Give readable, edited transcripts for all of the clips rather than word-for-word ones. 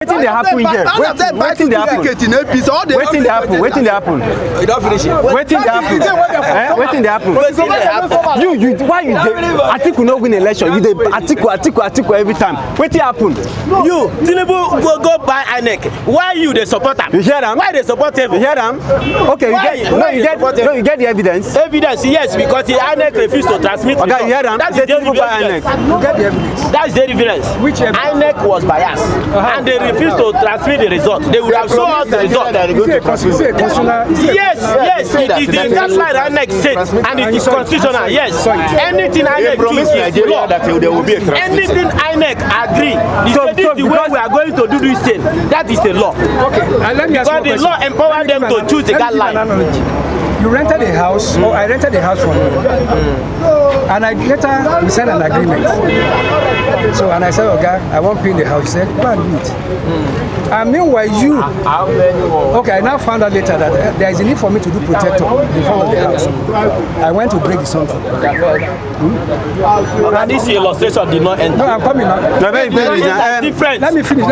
Waiting they happen here. Waiting they happen. Waiting they happen. Waiting they happen. You don't finish it. Waiting they happen. Waiting they happen. You why you Atiku no win election? You dey Atiku every time. Waiting happen. You Tinubu go buy INEC. Why you the supporter? You hear them? Why they support him? You hear them? Okay, you get the evidence. Evidence, yes, because the INEC refused to transmit. Okay, you hear them? That's the evidence. You get the evidence. That's the evidence. Which evidence? INEC was biased, and they refused to transmit the result. They would have shown us the result. Yes, it is the guideline INEC said, and it is constitutional. Yes, anything INEC choose is law. Anything INEC agree, this is the way we are going to do this thing. That is the law. Okay, let me ask you a question. Because the law empower them to choose the guideline. You rented a house, or I rented a house from you, and later we signed an agreement. So, and I said, okay, I won't pay the house. He said, go and do it. And meanwhile, you, okay, I now found out later that there is a need for me to do protector in front of the house. I went to break something. And this illustration did not end. No, I'm coming now. No, very different. Let me finish.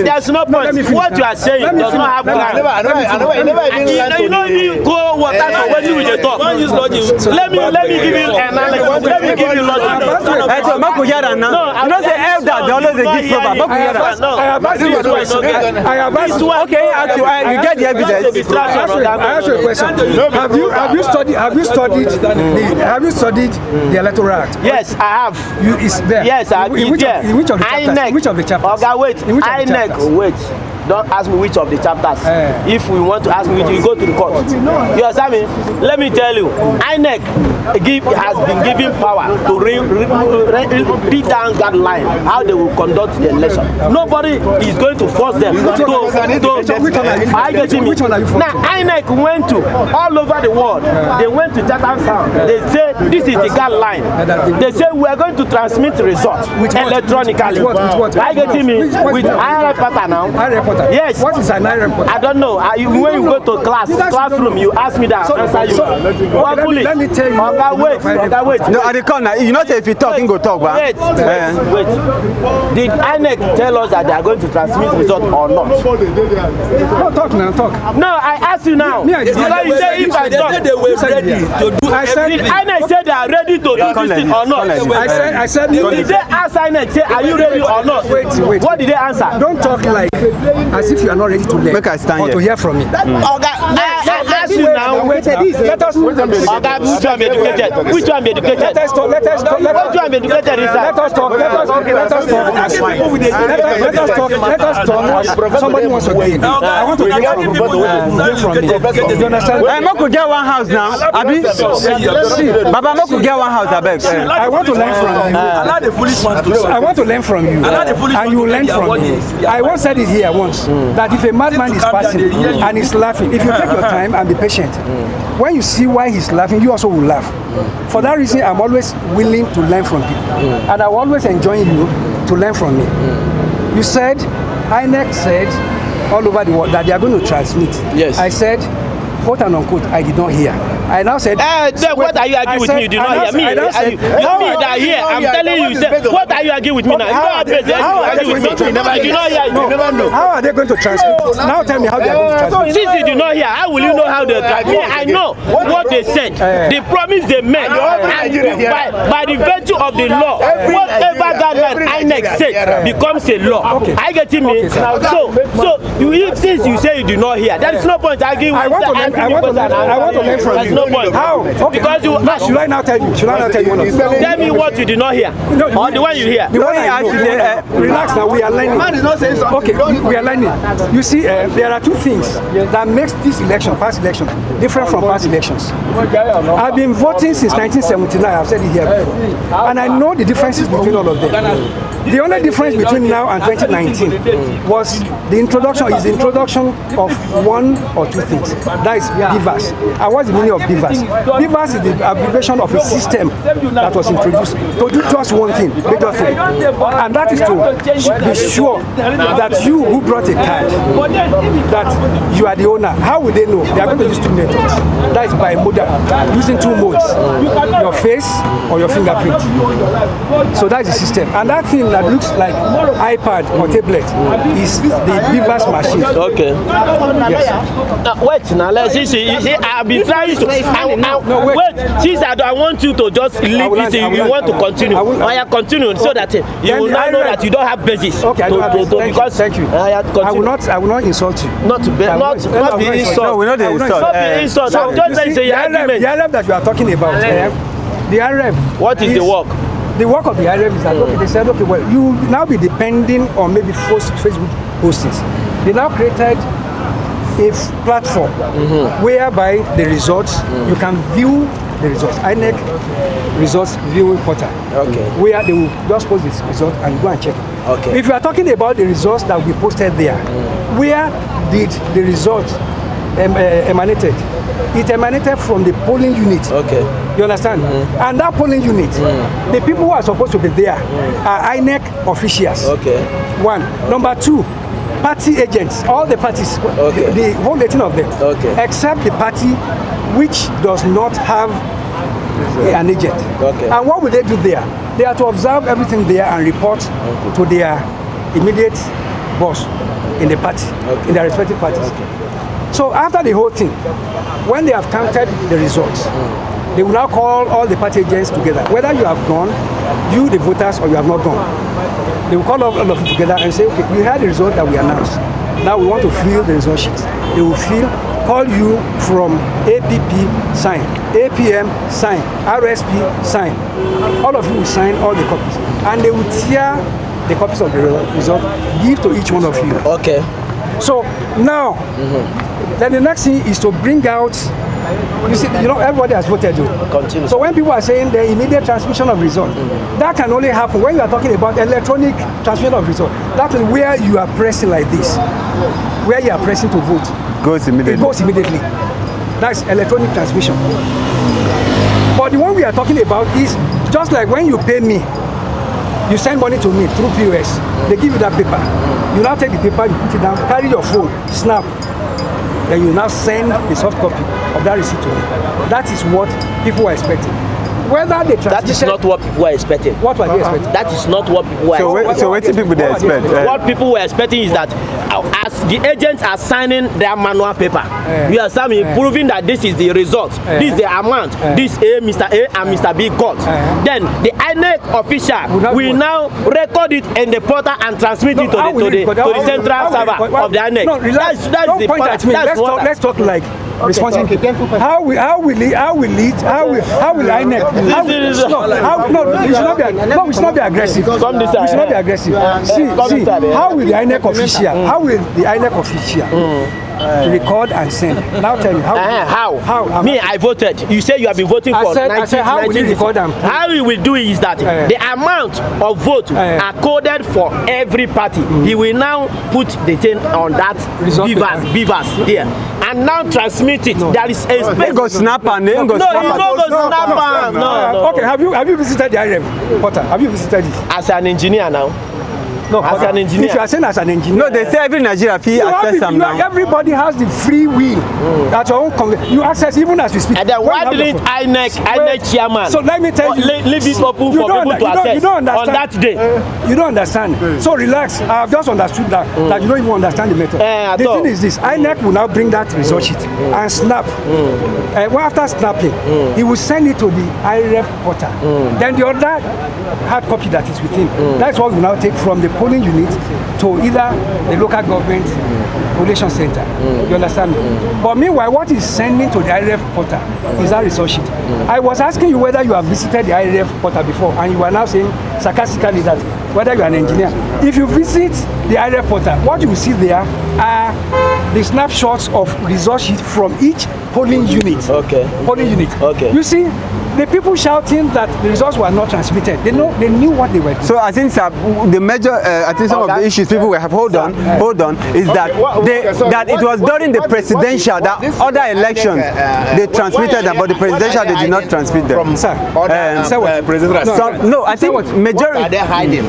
There's no point. What you are saying does not have ground. You know, you go water for when you will talk. Let me give you analysis. Let me give you logic. Marco Yara now. You know, the elder, they always give proper. Marco Yara. I have asked you a question. Okay, you get the evidence. I ask you a question. Have you studied the Electoral Act? Yes, I have. It's there. Yes, I have. In which of the chapters? In which of the chapters? Okay, wait. INEC, wait. Don't ask me which of the chapters. If we want to ask me which, you go to the court. You understand me? Let me tell you, INEC has been given power to beat down guideline how they will conduct the election. Nobody is going to force them to. I get me. Now INEC went to all over the world. They went to Chatham Sound. They say this is the guideline. They say we are going to transmit results electronically. I get me with IRA pattern now. Yes. What is an IRA pattern? I don't know. When you go to classroom, you ask me that. Answer you. Let me tell you. Wait. No, at the corner, you know, if you talk, you go talk. Wait. Did INEC tell us that they are going to transmit results or not? No, talk now, talk. No, I ask you now. Because you say if I talk, they were ready to do. Did INEC say they are ready to do this thing or not? I said. Did they ask INEC say are you ready or not? Wait. What did they answer? Don't talk like as if you are not ready to learn Make I stand or here. to hear from me. I ask you now. Let us. Which one be educated? Which one be educated? Let us talk. Which one be educated? Let us talk. Let us talk. Somebody wants to gain. I want to gain from me. You understand? Marco get one house now. Abi, Baba Marco get one house. I beg. I want to learn from you. Allow the foolish ones to I want to learn from you, and you learn from me. I once said it here once that if a madman is passing and he's laughing, if you take your time and be patient, when you see why he's laughing, you also will laugh. For that reason, I'm always willing to learn from people, and I will always enjoy you to learn from me. You said, INEC said all over the world that they are going to transmit. Yes. I said, quote and unquote, I did not hear. I now said, what are you arguing with me? You did not hear me. I'm telling you, what are you arguing with me now? How are they going to transmit? Now tell me how they are going to transmit. Since you do not hear, how will you know how they transmit? I know what they said. The promise they made. By the virtue of the law, whatever guideline INEC said becomes a law. I get me. So since you say you do not hear, there is no point arguing with that. I want to learn from you. No point. How? Okay. Because you should I now tell you? One of you? Tell me what you did not hear. Or the one you hear. The one I know. Relax now, we are learning. Okay, we are learning. You see, there are two things that makes this election, past election, different from past elections. I've been voting since 1979, I've said it here before. And I know the differences between all of them. The only difference between now and 2019 was the introduction of one or two things. That is BVAS. And what's the meaning of BVAS? BVAS is the abbreviation of a system that was introduced to do just one thing, major thing. And that is to be sure that you who brought a card, that you are the owner. How will they know? They are going to use two methods. That is by modal, using two modes, your face or your fingerprint. So that is the system. And that thing thing that looks like iPad or tablet is the BVAS machine. Okay. Yes. Wait, now let's see. I've been trying to. Wait. Since I want you to just leave this, you want to continue. I continue so that you will not know that you don't have basis. Okay, I don't have basis. Thank you. I will not insult you. Not be insult. No, we're not the insult. Not be insult. I'm just saying the argument. The IREF that you are talking about. The IREF. What is the work? The work of the IREF is that they said, okay, well, you will now be depending on maybe Facebook postings. They now created a platform whereby the results you can view the results. INEC results viewing portal. Okay. Where they will just post this result and go and check it. Okay. If you are talking about the results that will be posted there, where did the result emanated? It emanated from the polling unit. Okay. You understand? And that polling unit, the people who are supposed to be there are INEC officials. Okay. One. Number two, party agents, all the parties, the whole 18 of them, except the party which does not have an agent. Okay. And what will they do there? They are to observe everything there and report to their immediate boss in the party, in their respective parties. So after the whole thing, when they have counted the results, they will now call all the party agents together. Whether you have gone, you the voters, or you have not gone, they will call all of you together and say, okay, you had the result that we announced. Now we want to fill the result sheet. They will call you from APP, sign, APM, sign, RSP, sign. All of you will sign all the copies. And they will tear the copies of the result, give to each one of you. Okay. So now, then the next thing is to bring out, you see, everybody has voted. Continue. So when people are saying the immediate transmission of result, that can only happen when you are talking about electronic transmission of result. That is where you are pressing like this, where you are pressing to vote. Goes immediately. It goes immediately. That's electronic transmission. But the one we are talking about is just like when you pay me, you send money to me through POS. They give you that paper. You now take the paper, you put it down, carry your phone, snap. Then you now send the soft copy of that receipt to me. That is what people are expecting. Whether they that is not what people are expecting. What were they expecting? That is not what people are expecting. So what do people they expect? What people were expecting is that as the agents are signing their manual paper, we are proving that this is the result, this is the amount, this Mr. A and Mr. B got. Then the INEC official will now record it in the portal and transmit it to the central server of the INEC. No, relax. Don't point at me. Let's talk like responsibility. How will INEC? We should not be aggressive. We should not be aggressive. See, how will the INEC official? How will the INEC official record and send? Now tell me how. Me, I voted. You say you have been voting for 19. How will you record them? How we will do it is that the amount of vote are coded for every party. He will now put the thing on that BVAS there. And now transmit it. There is a space. They go snap and they go snap. No. Okay, have you visited the IREF portal? Have you visited it? As an engineer now. No, as an engineer. If you are saying as an engineer. No, they say every Nigerian fee access them now. Everybody has the free will. At your own you access even as we speak. And then why didn't INEC chairman? So let me tell you. Leave it open for people to access on that day. You don't understand. So relax. I have just understood that you don't even understand the method. The thing is this: INEC will now bring that result sheet and snap. After snapping, he will send it to the IREF portal. Then the other hard copy that is with him. That's what we now take from the polling unit to either the local government collation center. You understand? But meanwhile, what is sending to the IREF portal is that result sheet. I was asking you whether you have visited the IREF portal before, and you are now saying sarcastically that whether you are an engineer. If you visit the IREF portal, what you will see there are the snapshots of result sheet from each polling unit. Polling unit. You see, the people shouting that the results were not transmitted, they knew what they were doing. So I think the major, I think some of the issues people will have hold on, is that that it was during the presidential, that other elections they transmitted them, but the presidential they did not transmit them. Presidential. No, I think majority. Are they hiding?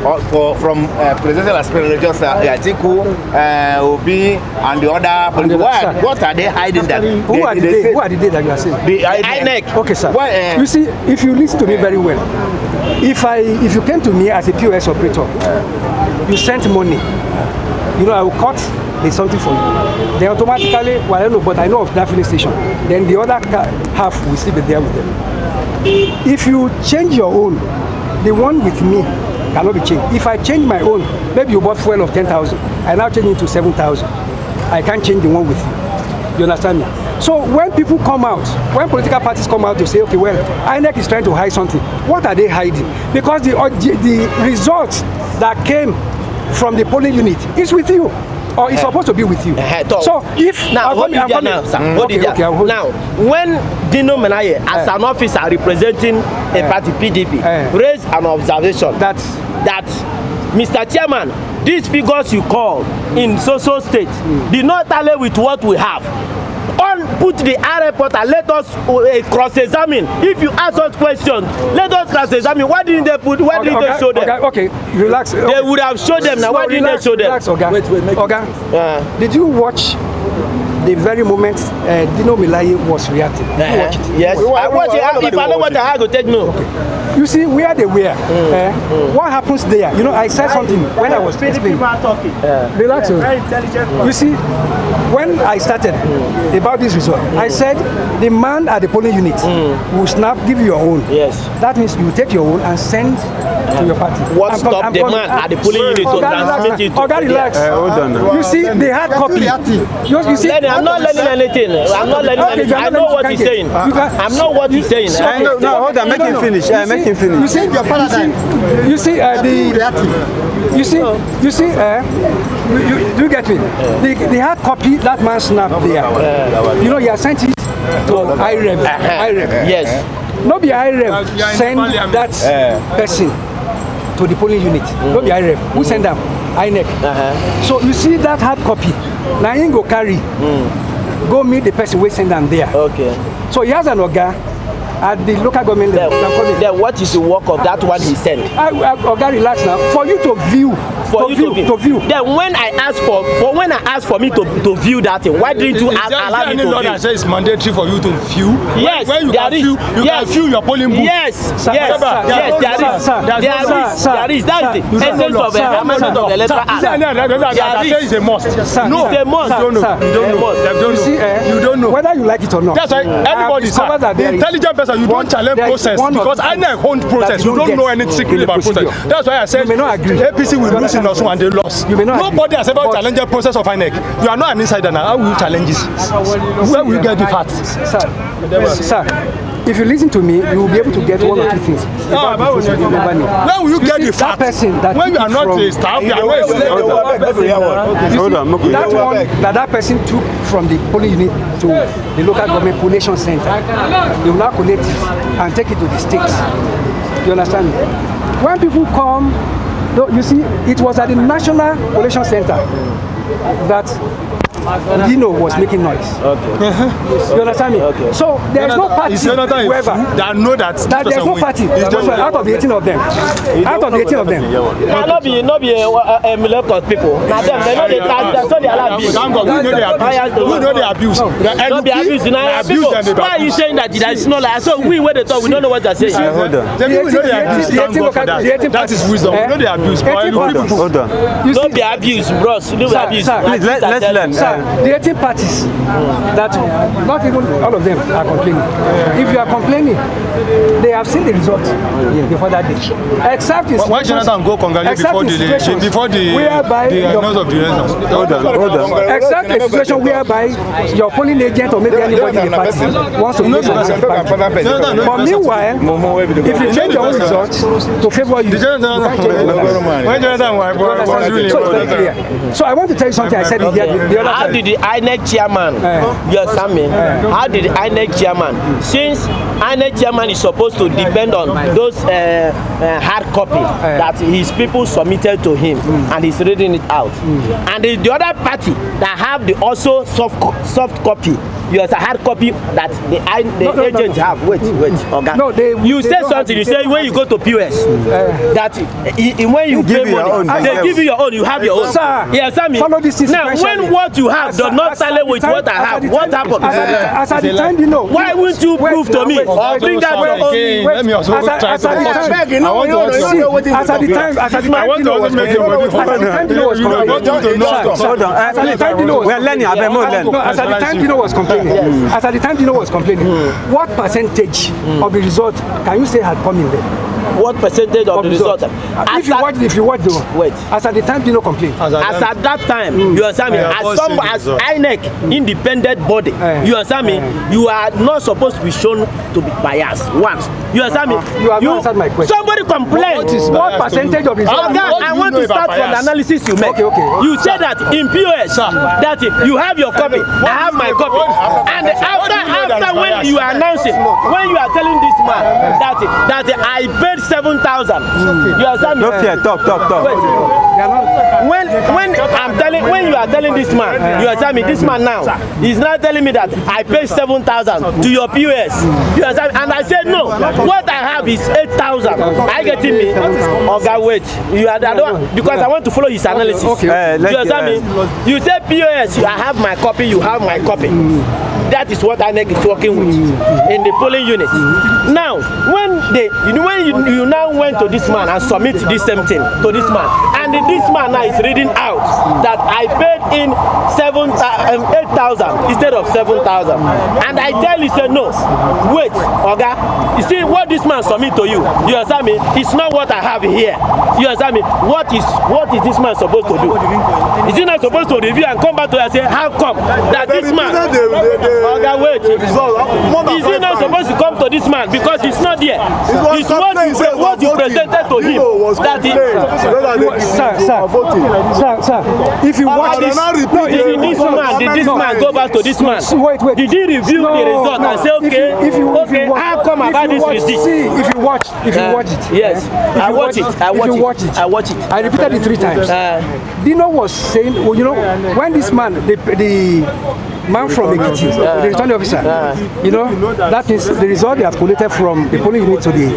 from presidential aspirant, just Atiku, Obi, and the other political. What are they hiding that? Who are the day that you are saying? The INEC. Okay, sir. You see, if you listen to me very well, if you came to me as a POS operator, you sent money, you know, I will cut there's something for you. Then automatically, well, I don't know, but I know of that filling station. Then the other half will still be there with them. If you change your own, the one with me cannot be changed. If I change my own, maybe you bought fuel of 10,000, I now change it to 7,000. I can't change the one with you. You understand me? So when people come out, when political parties come out to say, okay, well, INEC is trying to hide something, what are they hiding? Because the results that came from the polling unit is with you. Or it's supposed to be with you. So if now hold it there now, sir. Hold it there. Now, when Dino Menaye, as an officer representing a party PDP, raised an observation that Mr. Chairman, these figures you call in social state did not tally with what we have. Put the report and let us cross-examine. If you ask us questions, let us cross-examine. Why didn't they put? Why didn't they show them? Okay, relax. They would have showed them. Now, why didn't they show them? Relax, Oga. Did you watch the very moment Dino Menaye was reacting? Did you watch it? Yes. I watch it. If I know what I have to take no. Okay. You see where they were. What happens there? You know, I said something when I was explaining. Relax. Very intelligent. You see, when I started about this result, I said the man at the polling unit will snap, give you your own. Yes. That means you take your own and send to your party. What stopped the man at the polling unit to transmit it? Oh, God, relax. Hold on. You see, they had copy. You see, I'm not learning anything. I'm not learning anything. I know what he's saying. I'm not what he's saying. No, hold on. Make him finish. Make him finish. You see, your paradigm. You see, you get me? They had copy that man snap there. You know, he has sent it to IREV. Yes. Not be IREV send that person to the polling unit. Not be IREV. Who send them? INEC. So you see that hard copy. Now you go carry. Go meet the person who send them there. Okay. So he has an organ at the local government level. Then what is the work of that one he sent? Oga, relax now. For you to view. To view. Then when I asked for me to view that thing, why didn't you allow me to view? Is there any law that says it's mandatory for you to view? Yes, when you can view, you can view your polling booth. Yes, there is. That is the essence of the amendment of the electoral act. That says it's a must. No, it's a must. You don't know. Whether you like it or not. That's why everybody says the intelligent person, you don't challenge process because I know own process. You don't know anything secret about process. That's why I said APC will lose in Osun and they lost. Nobody has ever challenged the process of INEC. You are not an insider now. How will you challenge this? Where will you get the facts? Sir, if you listen to me, you will be able to get one or two things. Where will you get the facts? When you are not a staff, you are not a that person took from the polling unit to the local government collation center. They will now collect it and take it to the states. You understand me? When people come, you see, it was at the National Collation Center that Dino was making noise. Okay. You understand me? Okay. So there is no party whoever that know that there is no party out of the 18 of them. Out of the 18 of them. Not be millennial people. Now them they know they that's what they allow abuse. We know they abuse. Don't be abused. Why are you saying that there is no like? So we where they talk, we don't know what they're saying. Hold on. That is wisdom. We know they abuse. Hold on. Don't be abused, bros. Don't be abused. Please let's learn. The 18 parties that not even all of them are complaining. If you are complaining, they have seen the result before that day. Except why Jonathan go congratulate before the announcement of the results? Hold on. Except a situation whereby your polling agent or maybe anybody in the party wants to make a party. But meanwhile, if you change your own results to favor you, so I want to tell you something I said the other how did the INEC chairman, how did the INEC chairman, since INEC chairman is supposed to depend on those hard copy that his people submitted to him and he's reading it out, and the other party that have the also soft copy You as a hard copy that the agents have. Wait, okay. No, you say something. You say when you go to POS that when you pay money, they give you your own. You have your own. Sir, yes, I mean. Now, when what you have does not tally with what I have, what happened? As at the time, you know. Why wouldn't you prove to me or bring that your own? Let me also try to as at the time, Dino was complaining. What percentage of the result can you say had come in there? What percentage of the result? If you watch the wait. As at the time, Dino complained. As at that time, you understand me? As INEC, independent body, you understand me? You are not supposed to be shown to be biased. One, you understand me? You have answered my question. Somebody complained. What percentage of the result? I want to start from the analysis you make. Okay. You said that in POS that you have your copy, I have my copy, and after when you are announcing, when you are telling this man that I paid 7,000, you understand me? No fear, talk. When you are telling this man, you understand me? This man now is not telling me that I paid 7,000 to your POS. You understand me? And I said no. What I have is 8,000. Are you getting me? Okay, wait. Because I want to follow his analysis. Okay. You understand me? You say POS, I have my copy. You have my copy. That is what INEC is working with in the polling unit. Now, when you now went to this man and submit this same thing to this man, and this man now is reading out that I paid in 8,000 instead of 7,000, and I tell you, say no, wait, okay, you see what this man submit to you, you understand me? It's not what I have here. You understand me? What is this man supposed to do? Is he not supposed to review and come back to you and say, how come that this man? Okay, wait. Is he not supposed to come to this man because he's not there? It's what you presented to him that he. Sir, if you watch this, did this man go back to this man? Wait. Did he review the result and say, okay, how come about this receipt? See, if you watch it. Yes, I watch it. I repeated it 3 times. Dino was saying, well, you know, when this man, the man from Ekiti, the returning officer, you know, that is the result they have collected from the polling unit to the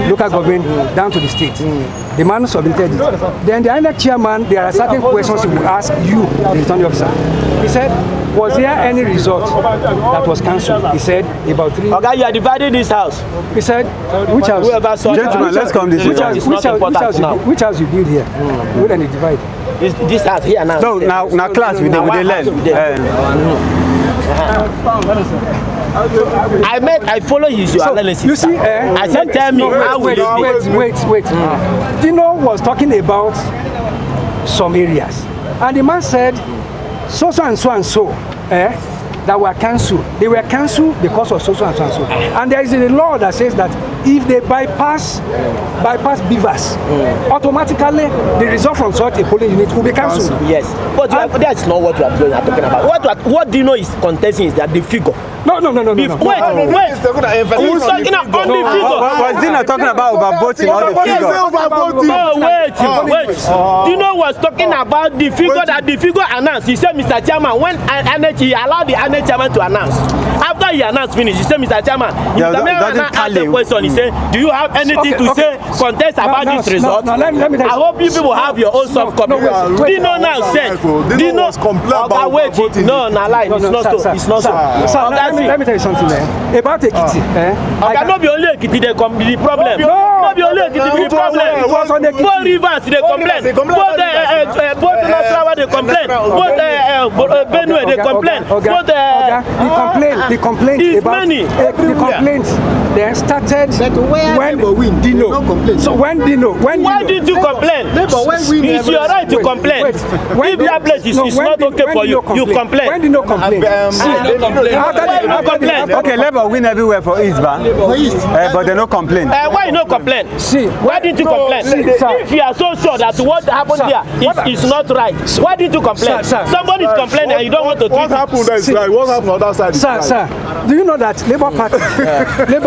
local government down to the state. The man submitted it. Then the INEC chairman, there are certain questions he will ask you, the returning officer. He said, was there any result that was cancelled? He said, about 3. Okay, you are dividing this house. He said, which house? Gentlemen, let's come this way. Which house you build here? Where then you divide? This house here now. No, now class we learn. I follow his analysis. You see, I said, tell me how will wait. Dino was talking about some areas, and the man said, so and so, that were cancelled. They were cancelled because of so and so. And there is a law that says that if they bypass BVAS, automatically the result from such a polling unit will be cancelled. Yes, but that's not what we are talking about. What Dino is contesting is that the figure. No. Wait. Who's talking about the figure? Was Dino talking about overvoting or the figure? No, wait. Dino was talking about the figure that the figure announced. He said, Mr. Chairman, when he allowed the INEC chairman to announce. After he announced finish, he said, Mr. Chairman, asked a question. He said, do you have anything to say, contest about this result? Let me I hope you people have your own soft copy. Dino now said, Dino was complaining wait. No, lie. It's not so. Let me tell you something about Ekiti. I cannot be only Ekiti the problem. No, be only Ekiti the problem. Both rivers they complain. Both Nasarawa they complain. Both Benue they complain. Both the complaints then started when Dino. So when Dino, why did you complain? It's your right to complain. If that place is not okay for you, you complain. When Dino complain, okay, Labour win everywhere for East, but they no complain. Why you no complain? Why didn't you complain? If you are so sure that what happened here is not right, why didn't you complain? Somebody is complaining and you don't want to treat it. What happened there is right. What happened on the other side is right. Sir, do you know that Labour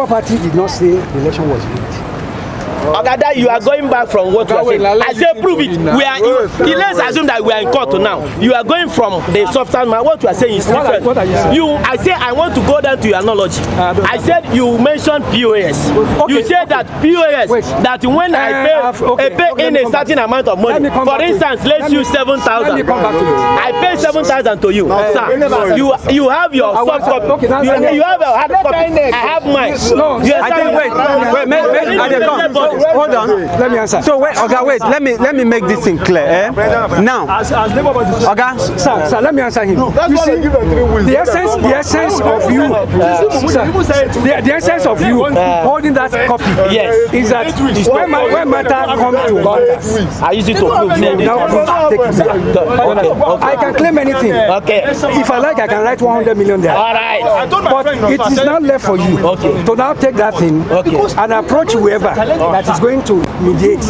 Party did not say the election was rigged? Ogada, you are going back from what you are saying. I say prove it. We are. Let's assume that we are in court now. You are going from the substance. What you are saying is different. What are you saying? I say I want to go down to your analogy. I said you mentioned POS. Okay, you said that POS. Wait. That when I pay in a certain amount of money. For instance, let's use 7,000. Let me come back to it. I pay 7,000 to you, sir. You have your soft copy. Okay, now you have a hard copy. I have mine. No, I think hold on. Let me answer. So wait, okay, wait. Let me make this thing clear. Now, okay, Sir, let me answer him. You see, the essence of you, the essence of you holding that copy, yes, is that when matter come to God, I use it to prove. I can claim anything. Okay. If I like, I can write 100 million there. All right. But it is not left for you to now take that thing and approach whoever that is going to mediate.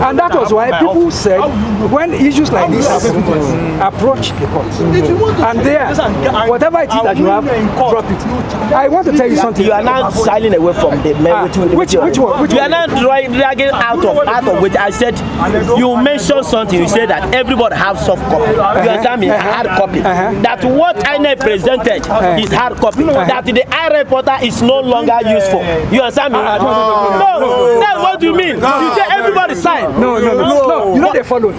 And that was why people said, when issues like this happen, approach the court. And there, whatever it is that you have, drop it. I want to tell you something. You are now shying away from the which one? You are not dragging out of which I said. You mentioned something. You said that everybody have soft copy. You understand me? Hard copy. That what INEC presented is hard copy. That the I-reporter is no longer useful. You understand me? No. That's what you mean. You say everybody sign. No. You know they follow.